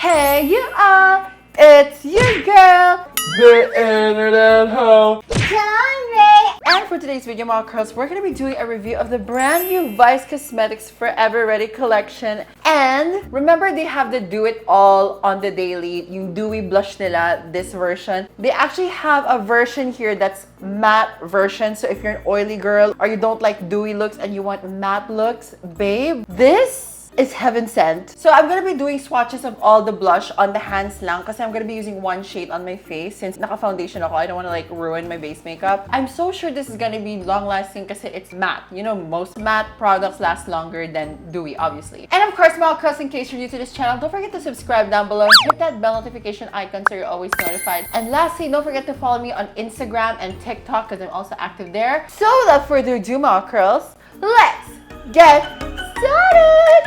Hey you all, it's your girl, The internet hoe. and for today's video mga curls, we're gonna be doing a review of the brand new Vice Cosmetics Forever Ready collection. And remember, they have the Do It All on the daily, yung dewy blush nila, this version. They actually have a version here that's matte version. So if you're an oily girl or you don't like dewy looks and you want matte looks, babe, this is heaven sent. So I'm gonna be doing swatches of all the blush on the hands lang kasi I'm gonna be using one shade on my face since naka-foundation ako. I don't wanna like ruin my base makeup. I'm so sure this is gonna be long-lasting kasi it's matte. You know, most matte products last longer than dewy, obviously. And of course, mga cuz, in case you're new to this channel, don't forget to subscribe down below. Hit that bell notification icon so you're always notified. And lastly, don't forget to follow me on Instagram and TikTok because I'm also active there. So without further ado, mga curls, let's get started!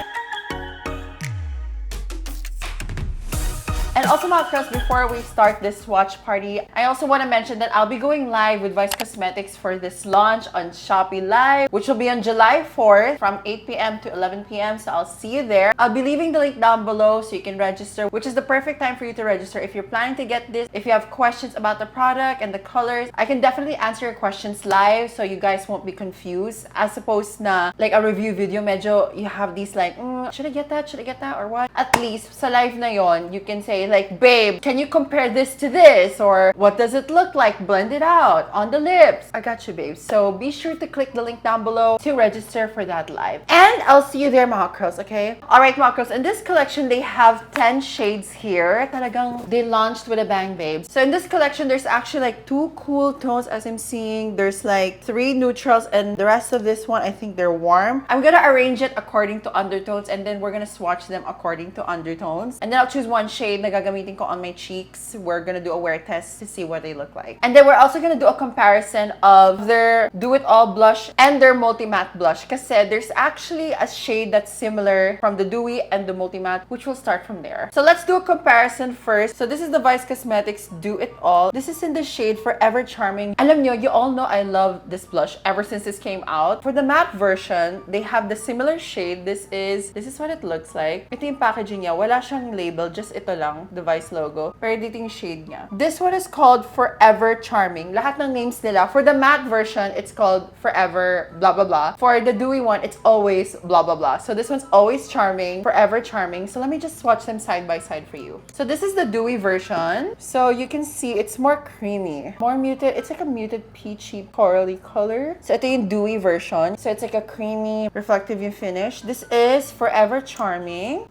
And also mga curls, before we start this swatch party, I also want to mention that I'll be going live with Vice Cosmetics for this launch on SHOPEE Live, which will be on July 4th from 8 p.m. to 11 p.m. So I'll see you there. I'll be leaving the link down below so you can register, which is the perfect time for you to register if you're planning to get this. If you have questions about the product and the colors, I can definitely answer your questions live so you guys won't be confused. As opposed na like a review video, medyo you have these like, should I get that? Should I get that? Or what? At least sa live na yon, you can say like, babe, can you compare this to this? Or what does it look like? Blend it out on the lips. I got you, babe. So be sure to click the link down below to register for that live. And I'll see you there, mga curls, okay? Alright, mga curls, in this collection, they have 10 shades here. Talagang they launched with a bang, babe. So in this collection, there's actually like 2 cool tones as I'm seeing. There's like 3 neutrals and the rest of this one, I think they're warm. I'm gonna arrange it according to undertones and then we're gonna swatch them according to undertones. And then I'll choose one shade na gagamitin ko on my cheeks. We're gonna do a wear test to see what they look like. And then we're also gonna do a comparison of their Do It All blush and their Multi Matte blush. Kasi there's actually a shade that's similar from the Dewy and the Multi Matte, which will start from there. So let's do a comparison first. So this is the Vice Cosmetics Do It All. This is in the shade Forever Charming. Alam nyo, you all know I love this blush ever since this came out. For the matte version, they have the similar shade. This is what it looks like. Ito yung packaging niya. Wala siyang label, just ito lang, the Vice logo. Pero dito yung shade niya. This one is called Forever Charming. Lahat ng names nila. For the matte version, it's called Forever blah blah blah. For the dewy one, it's always blah blah blah. So this one's always charming, Forever Charming. So let me just swatch them side by side for you. So this is the dewy version. So you can see it's more creamy, more muted. It's like a muted peachy corally color. So ito yung dewy version. So it's like a creamy, reflective yung finish. This is Forever Charming.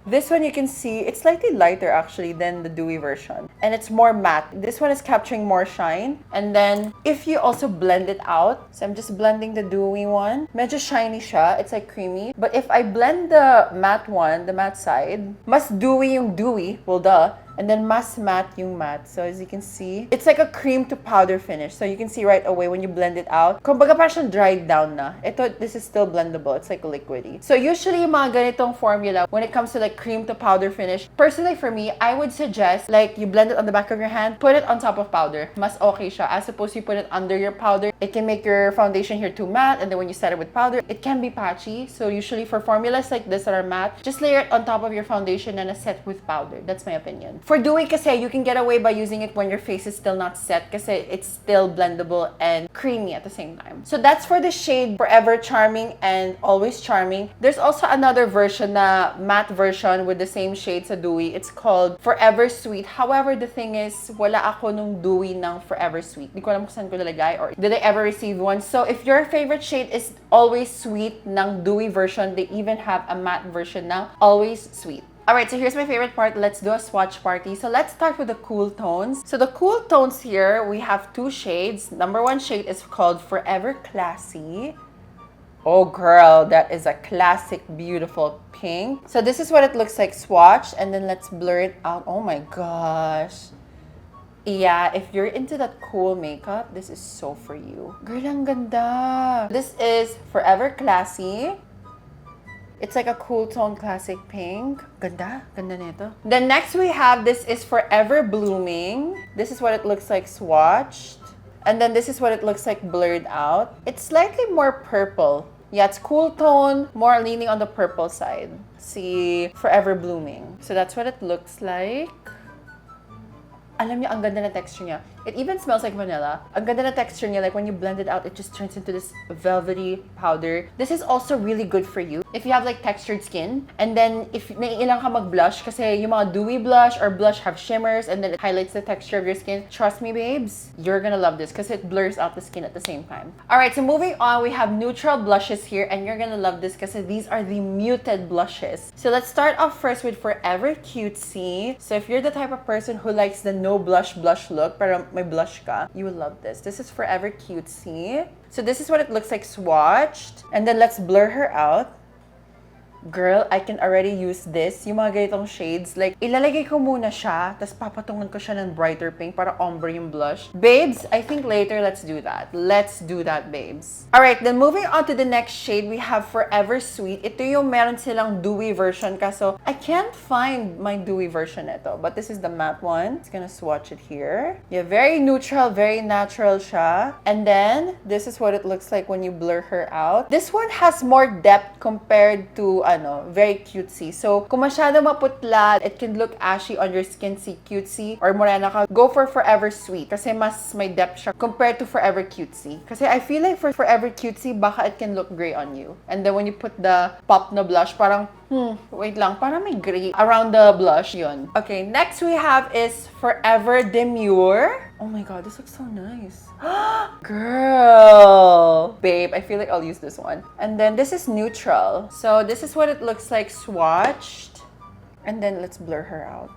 This one you can see, it's slightly lighter actually than the dewy version. And it's more matte. This one is capturing more shine. And then, if you also blend it out, so I'm just blending the dewy one. Medyo shiny siya. It's like creamy. But if I blend the matte one, the matte side, mas dewy yung dewy. Well, duh. And then mas matte yung matte. So as you can see, it's like a cream to powder finish. So you can see right away when you blend it out. Kumbaga parang siyang dried down na. Ito, this is still blendable. It's like liquidy. So usually yung mga ganitong formula, when it comes to like cream to powder finish, personally for me, I would suggest like you blend it on the back of your hand, put it on top of powder. Mas okay siya. As opposed to you put it under your powder, it can make your foundation here too matte. And then when you set it with powder, it can be patchy. So usually for formulas like this that are matte, just layer it on top of your foundation and set with powder. That's my opinion. For dewy kasi, you can get away by using it when your face is still not set kasi it's still blendable and creamy at the same time. So that's for the shade Forever Charming and Always Charming. There's also another version na matte version with the same shade sa dewy. It's called Forever Sweet. However, the thing is, wala ako nung dewy ng Forever Sweet. Di ko alam kung saan ko nalagay or did I ever receive one. So if your favorite shade is Always Sweet ng dewy version, they even have a matte version ng Always Sweet. Alright, so here's my favorite part. Let's do a swatch party. So let's start with the cool tones. So the cool tones here, we have 2 shades. Number 1 shade is called Forever Classy. Oh girl, that is a classic, beautiful pink. So this is what it looks like swatched. And then let's blur it out. Oh my gosh. Yeah, if you're into that cool makeup, this is so for you. Girl, ang ganda. This is Forever Classy. It's like a cool tone classic pink. Ganda. Ganda nito. Then next we have, this is Forever Blooming. This is what it looks like swatched. And then this is what it looks like blurred out. It's slightly more purple Yeah, it's cool tone, more leaning on the purple side. See, Forever Blooming. So that's what it looks like. Alam niyo, ang ganda na texture niya. It even smells like vanilla. Ang ganda na texture niya, like when you blend it out, it just turns into this velvety powder. This is also really good for you if you have like textured skin. And then, if naiilang ka mag-blush, kasi yung mga dewy blush or blush have shimmers and then it highlights the texture of your skin. Trust me, babes, you're gonna love this because it blurs out the skin at the same time. Alright, so moving on, we have neutral blushes here and you're gonna love this because these are the muted blushes. So let's start off first with Forever Cutesy. So if you're the type of person who likes the no blush look, pero may blush ka, you will love this. This is Forever Cutesy. So this is what it looks like swatched. And then let's blur her out. Girl, I can already use this. Yung mga ganitong shades. Like, ilalagay ko muna siya, tapos papatungan ko siya ng brighter pink para ombre yung blush. Babes, I think later, let's do that. Let's do that, babes. Alright, then moving on to the next shade, we have Forever Sweet. Ito yung meron silang dewy version. Kaso, I can't find my dewy version ito. But this is the matte one. It's gonna swatch it here. Yeah, very neutral, very natural siya. And then, this is what it looks like when you blur her out. This one has more depth compared to very cutesy. So, kung masyado maputla, it can look ashy on your skin, see cutesy, or morena ka, go for Forever Sweet. Kasi mas may depth siya compared to Forever Cutesy. Kasi I feel like for Forever Cutesy, baka it can look gray on you. And then when you put the pop na blush, parang, wait lang, parang may gray around the blush, yun. Okay, next we have is Forever Demure. Oh my god, this looks so nice. Girl! Babe, I feel like I'll use this one. And then this is neutral. So this is what it looks like swatched. And then let's blur her out.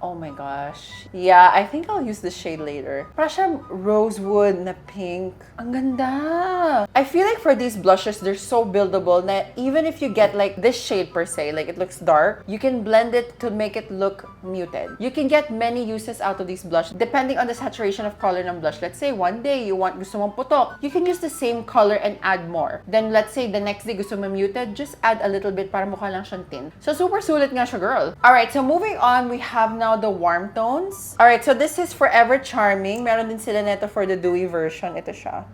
Oh my gosh. Yeah, I think I'll use this shade later. Para siyang rosewood na pink. Ang ganda! I feel like for these blushes, they're so buildable na even if you get like this shade per se, like it looks dark, you can blend it to make it look muted. You can get many uses out of these blushes depending on the saturation of color ng blush. Let's say one day you want gusto mong putok, you can use the same color and add more. Then let's say the next day gusto mo muted, just add a little bit para mukha lang siyang tint. So super sulit nga siya, girl. Alright, so moving on, we have now the warm tones. Alright, so this is Forever Charming. Meron din sila neto for the dewy version. Ito siya.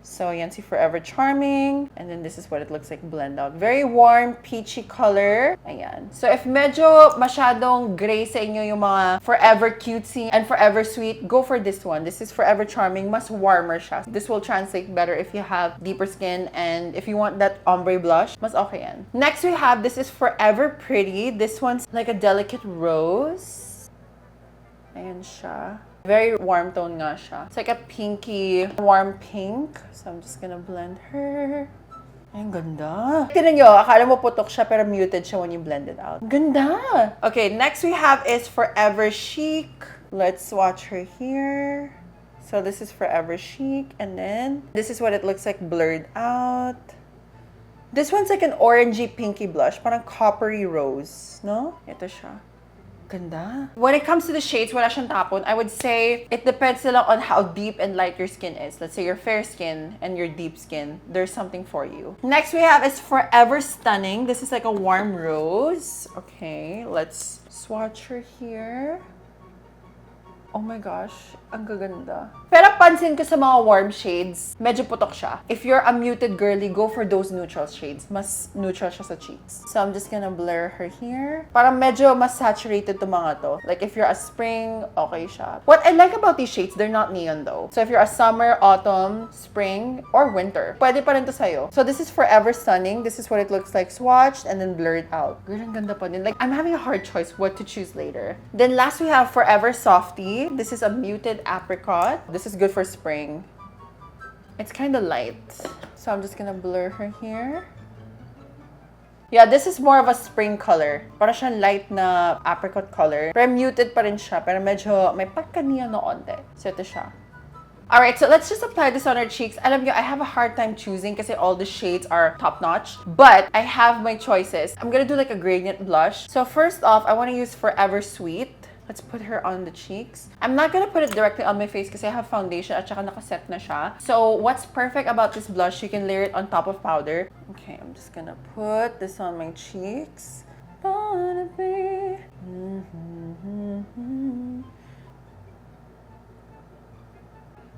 So, yan si Forever Charming. And then this is what it looks like blend out. Very warm, peachy color. Ayan. So, if medyo masyadong gray sa inyo yung mga Forever Cutesy and Forever Sweet, go for this one. This is Forever Charming. Mas warmer siya. This will translate better if you have deeper skin and if you want that ombre blush, mas okay yan. Next, we have, this is Forever Pretty. This one's like a delicate rose. Ayan siya. Very warm tone nga siya. It's like a pinky, warm pink. So I'm just gonna blend her. Ay, ang ganda. Tignan nyo, akala mo putok siya pero muted siya when you blend it out. Ganda! Okay, next we have is Forever Chic. Let's swatch her here. So this is Forever Chic. And then, this is what it looks like blurred out. This one's like an orangey pinky blush. Parang coppery rose, no? Ito siya. Ganda. When it comes to the shades, wala siyang tapon. I would say it depends lang on how deep and light your skin is. Let's say you're fair skin and you're deep skin. There's something for you. Next we have is Forever Stunning. This is like a warm rose. Okay, let's swatch her here. Oh my gosh, ang gaganda. Pero pansin ko sa mga warm shades, medyo putok siya. If you're a muted girly, go for those neutral shades. Mas neutral siya sa cheeks. So I'm just gonna blur her here. Parang medyo mas saturated to mga to. Like if you're a spring, okay siya. What I like about these shades, they're not neon though. So if you're a summer, autumn, spring, or winter, pwede pa rin to sa'yo. So this is Forever Stunning. This is what it looks like swatched and then blurred out. Girl, ang ganda pa din. Like, I'm having a hard choice what to choose later. Then last we have Forever Softy. This is a muted apricot. This is good for spring. It's kind of light. So I'm just gonna blur her here. Yeah, this is more of a spring color. Para siyang light na apricot color. Pero muted pa rin siya. Pero medyo may pagka-neon na onte. So ito siya. Alright, so let's just apply this on our cheeks. Alam nyo, I have a hard time choosing kasi all the shades are top-notch. But I have my choices. I'm gonna do like a gradient blush. So first off, I want to use Forever Sweet. Let's put her on the cheeks. I'm not gonna put it directly on my face kasi I have foundation at saka nakaset na siya. So what's perfect about this blush, you can layer it on top of powder. Okay, I'm just gonna put this on my cheeks.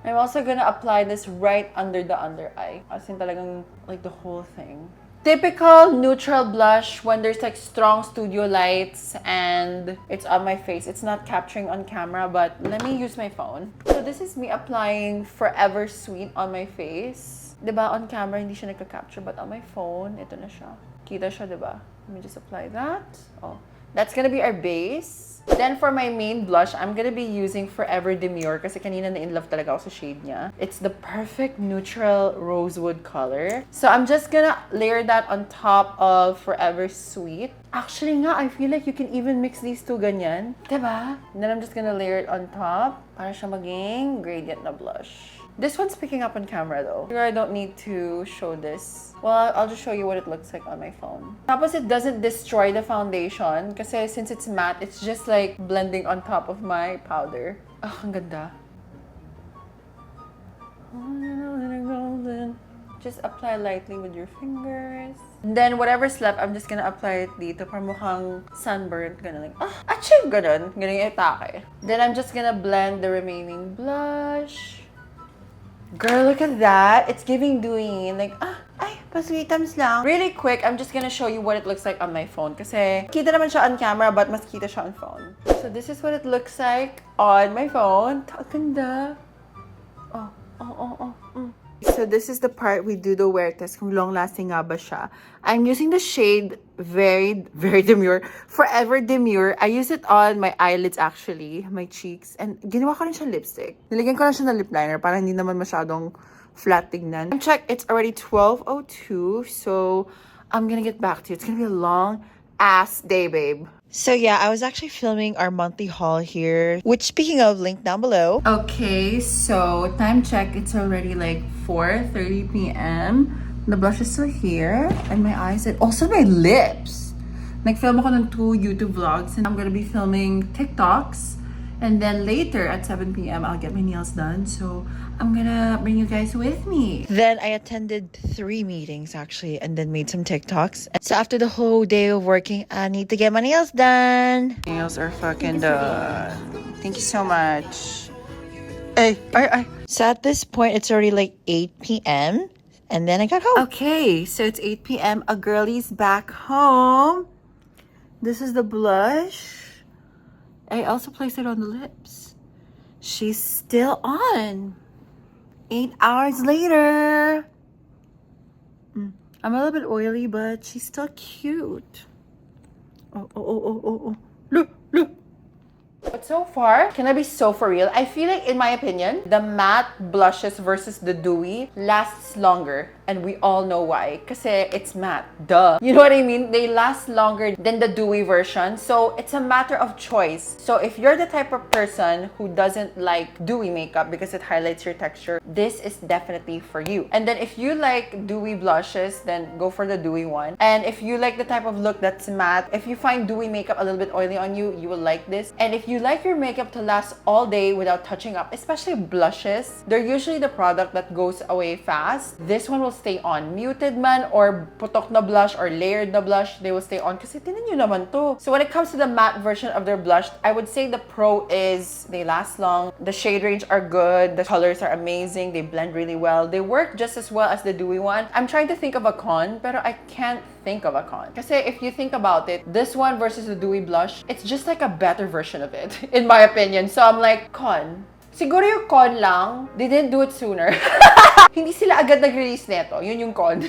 I'm also gonna apply this right under the under eye. As in talagang like the whole thing. Typical neutral blush when there's like strong studio lights and it's on my face. It's not capturing on camera, but let me use my phone. So this is me applying Forever Sweet on my face. Diba, on camera hindi siya nagka-capture, but on my phone, ito na siya. Kita siya, diba? Let me just apply that. Oh, that's gonna be our base. Then for my main blush, I'm gonna be using Forever Demure kasi kanina na-in-love talaga ako sa shade niya. It's the perfect neutral rosewood color. So I'm just gonna layer that on top of Forever Sweet. Actually nga, I feel like you can even mix these two ganyan. Diba? And then I'm just gonna layer it on top para siya maging gradient na blush. This one's picking up on camera though. Here I don't need to show this. Well, I'll just show you what it looks like on my phone. Tapos it doesn't destroy the foundation kasi since it's matte, it's just like blending on top of my powder. Oh, ang ganda. Just apply lightly with your fingers. And then whatever's left, I'm just gonna apply it dito para mukhang sunburnt. Ganun like, achoo! Ganun. Ganun yung itake. Then I'm just gonna blend the remaining blush. Girl, look at that. It's giving Dewy. Like, ay, pasweetams lang. Really quick, I'm just gonna show you what it looks like on my phone. Kasi, kita naman siya on camera, but mas kita siya on phone. So, this is what it looks like on my phone. Ganda. So, this is the part we do the wear test kung long-lasting nga ba siya. I'm using the shade very demure. Forever Demure. I use it on my eyelids actually, my cheeks. And ginawa ko rin siya lipstick. Nilagyan ko lang siya ng lip liner para hindi naman masyadong flat tignan. Check, it's already 12:02. So, I'm gonna get back to you. It's gonna be a long-ass day, babe. So yeah, I was actually filming our monthly haul here, which speaking of, link down below. Okay, so time check, it's already like 4:30 p.m. The blush is still here, and my eyes, and also my lips. Nag-film ako ng 2 YouTube vlogs, and I'm gonna be filming TikToks. And then later at 7 p.m. I'll get my nails done. So I'm gonna bring you guys with me. Then I attended 3 meetings actually and then made some TikToks. So after the whole day of working, I need to get my nails done. Nails are fucking done. Thank you so much. Hey, So at this point, it's already like 8 p.m. And then I got home. Okay, so it's 8 p.m. A girlie's back home. This is the blush. I also placed it on the lips. She's still on. 8 hours later. I'm a little bit oily, but she's still cute. Oh. Look. But so far, can I be so for real? I feel like, in my opinion, the matte blushes versus the dewy lasts longer. And we all know why. Kasi it's matte. Duh. You know what I mean? They last longer than the dewy version. So, it's a matter of choice. So, if you're the type of person who doesn't like dewy makeup because it highlights your texture, this is definitely for you. And then, if you like dewy blushes, then go for the dewy one. And if you like the type of look that's matte, if you find dewy makeup a little bit oily on you, you will like this. And if you like your makeup to last all day without touching up, especially blushes, they're usually the product that goes away fast. This one will stay on. Muted man or putok na blush or layered na blush, they will stay on kasi tinan nyo naman to. So when it comes to the matte version of their blush, I would say the pro is they last long, the shade range are good, the colors are amazing, they blend really well, they work just as well as the dewy one. I'm trying to think of a con, pero I can't think of a con. Kasi if you think about it, this one versus the dewy blush, it's just like a better version of it, in my opinion. So I'm like, con. Siguro yung con lang, they didn't do it sooner. Hindi sila agad nag-release neto. Yun yung con.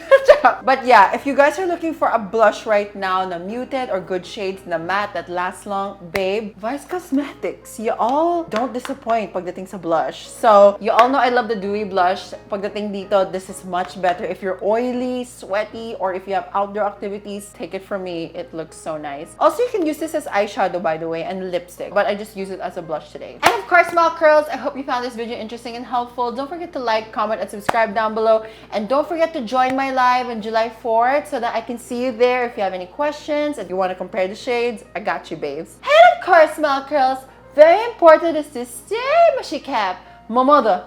But yeah, if you guys are looking for a blush right now na muted or good shades na matte that lasts long, babe, Vice Cosmetics. You all don't disappoint pagdating sa blush. So, you all know I love the dewy blush. Pagdating dito, this is much better. If you're oily, sweaty, or if you have outdoor activities, take it from me. It looks so nice. Also, you can use this as eyeshadow, by the way, and lipstick. But I just use it as a blush today. And of course, small curls, I hope you found this video interesting and helpful. Don't forget to like, comment, and subscribe down below. And don't forget to join my live on July 4th so that I can see you there. If you have any questions, if you want to compare the shades, I got you, babes. And of course, small curls, very important is to stay makakashikep. Momodo.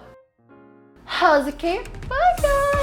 How's it, Kate? Bye, guys!